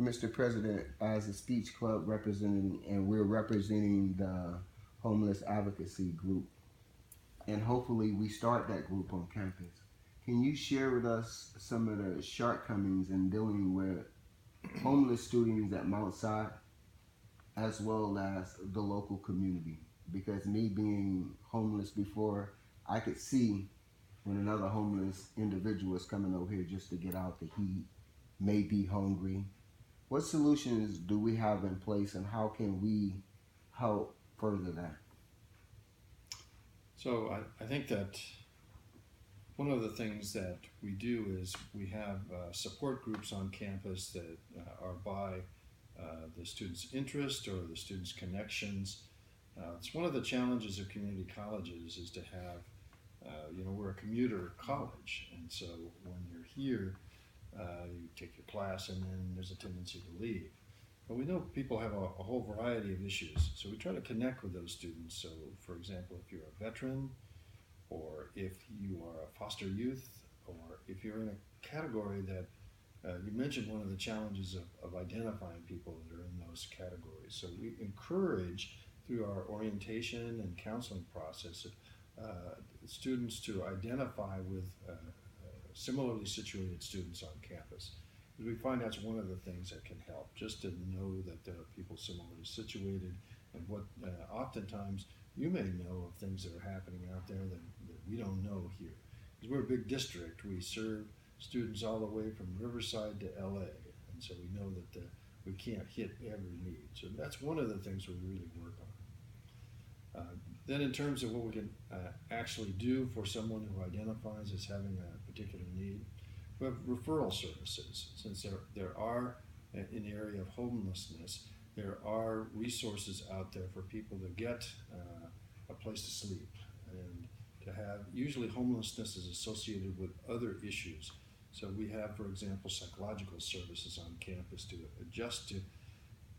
Mr. President, as a speech club representing, and we're representing the homeless advocacy group, and hopefully we start that group on campus. Can you share with us some of the shortcomings in dealing with homeless students at Mount Sac as well as the local community? Because me being homeless before, I could see when another homeless individual is coming over here just to get out the heat, may be hungry. What solutions do we have in place and how can we help further that? So I think that one of the things that we do is we have support groups on campus that are by the student's interest or the student's connections. It's one of the challenges of community colleges is to have, we're a commuter college, and so when you're here, you take your class and then there's a tendency to leave. But we know people have a whole variety of issues, so we try to connect with those students. So, for example, if you're a veteran, or if you are a foster youth, or if you're in a category that you mentioned one of the challenges of identifying people that are in those categories. So we encourage through our orientation and counseling process students to identify with similarly situated students on campus. Because we find that's one of the things that can help, just to know that there are people similarly situated, and what oftentimes you may know of things that are happening out there that we don't know here. Because we're a big district, we serve students all the way from Riverside to LA, and so we know that we can't hit every need. So that's one of the things we really work on. Then in terms of what we can actually do for someone who identifies as having a particular need, we have referral services. Since there are, in the area of homelessness, there are resources out there for people to get a place to sleep, and to have, usually homelessness is associated with other issues. So we have, for example, psychological services on campus to adjust to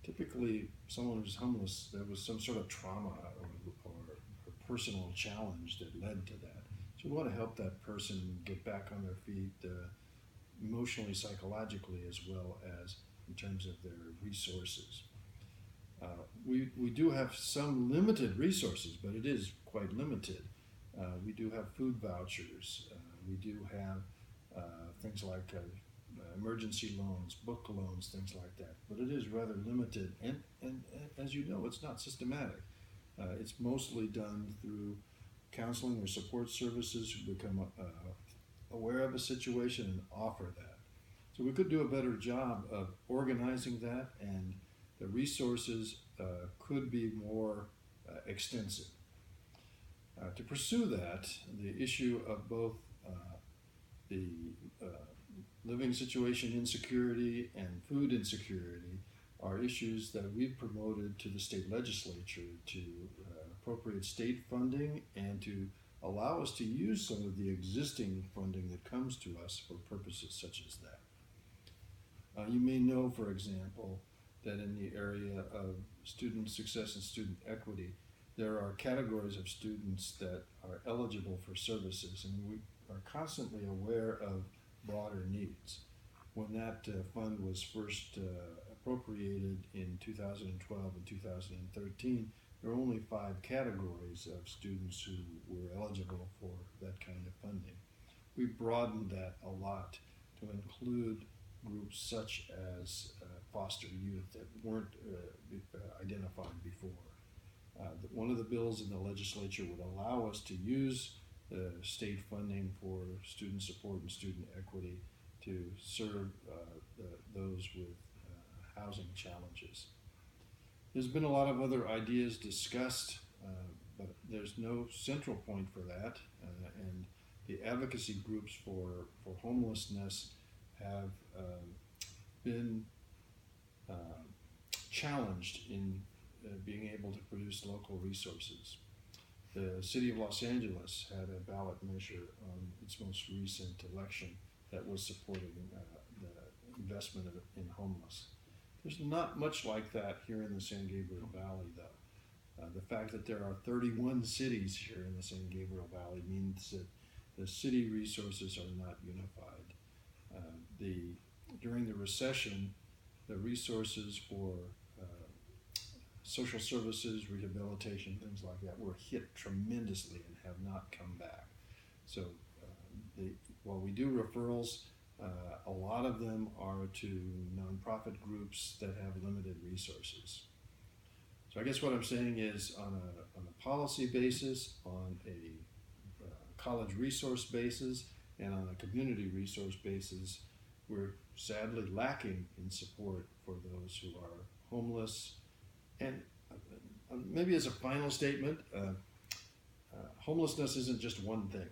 typically someone who's homeless. There was some sort of trauma or personal challenge that led to that. So we want to help that person get back on their feet emotionally, psychologically, as well as in terms of their resources. We do have some limited resources, but it is quite limited. We do have food vouchers. We do have things like emergency loans, book loans, things like that. But it is rather limited, and as you know, it's not systematic. It's mostly done through counseling or support services who become aware of a situation and offer that. So we could do a better job of organizing that, and the resources could be more extensive. To pursue that, the issue of both the living situation insecurity and food insecurity are issues that we've promoted to the state legislature to appropriate state funding and to allow us to use some of the existing funding that comes to us for purposes such as that. You may know, for example, that in the area of student success and student equity, there are categories of students that are eligible for services, and we are constantly aware of broader needs. When that fund was first appropriated in 2012 and 2013, there were only 5 categories of students who were eligible for that kind of funding. We broadened that a lot to include groups such as foster youth that weren't identified before. One of the bills in the legislature would allow us to use state funding for student support and student equity to serve those with housing challenges. There's been a lot of other ideas discussed, but there's no central point for that, and the advocacy groups for homelessness have been challenged in being able to produce local resources. The city of Los Angeles had a ballot measure on its most recent election that was supporting the investment in homeless. There's not much like that here in the San Gabriel Valley, though. The fact that there are 31 cities here in the San Gabriel Valley means that the city resources are not unified. During the recession, the resources for social services, rehabilitation, things like that were hit tremendously and have not come back. So while we do referrals, a lot of them are to nonprofit groups that have limited resources. So I guess what I'm saying is on a policy basis, on a college resource basis, and on a community resource basis, we're sadly lacking in support for those who are homeless. And maybe as a final statement, homelessness isn't just one thing.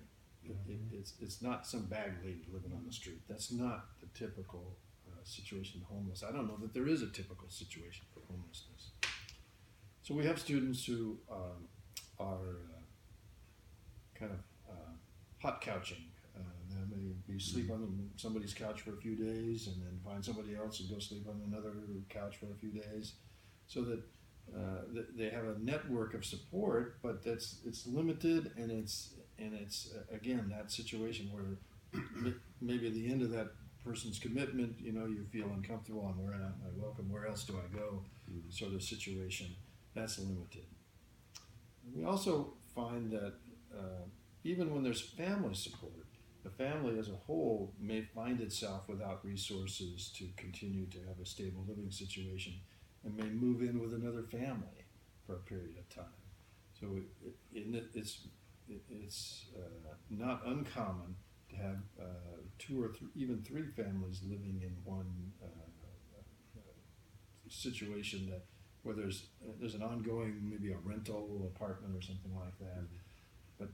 It's not some bag lady living on the street. That's not the typical situation homeless. I don't know that there is a typical situation for homelessness. So we have students who are kind of hot couching. They may sleep on somebody's couch for a few days and then find somebody else and go sleep on another couch for a few days, so that they have a network of support, but it's limited, and it's again that situation where maybe at the end of that person's commitment, you feel uncomfortable and where am I welcome? Where else do I go? Sort of situation. That's limited. We also find that even when there's family support, the family as a whole may find itself without resources to continue to have a stable living situation, and may move in with another family for a period of time. So it's not uncommon to have two or even three families living in one situation where there's an ongoing, maybe a rental apartment or something like that. But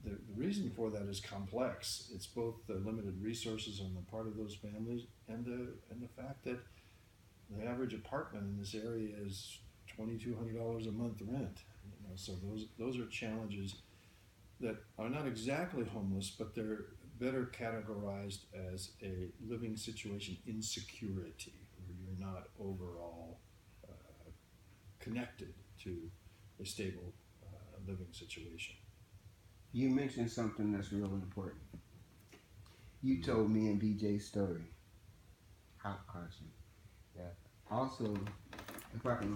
the reason for that is complex. It's both the limited resources on the part of those families and the fact that the average apartment in this area is $2,200 a month rent. So those are challenges that are not exactly homeless, but they're better categorized as a living situation insecurity, where you're not overall connected to a stable living situation. You mentioned something that's real important. You told me and BJ's story. How caution. Yeah. Also, if I can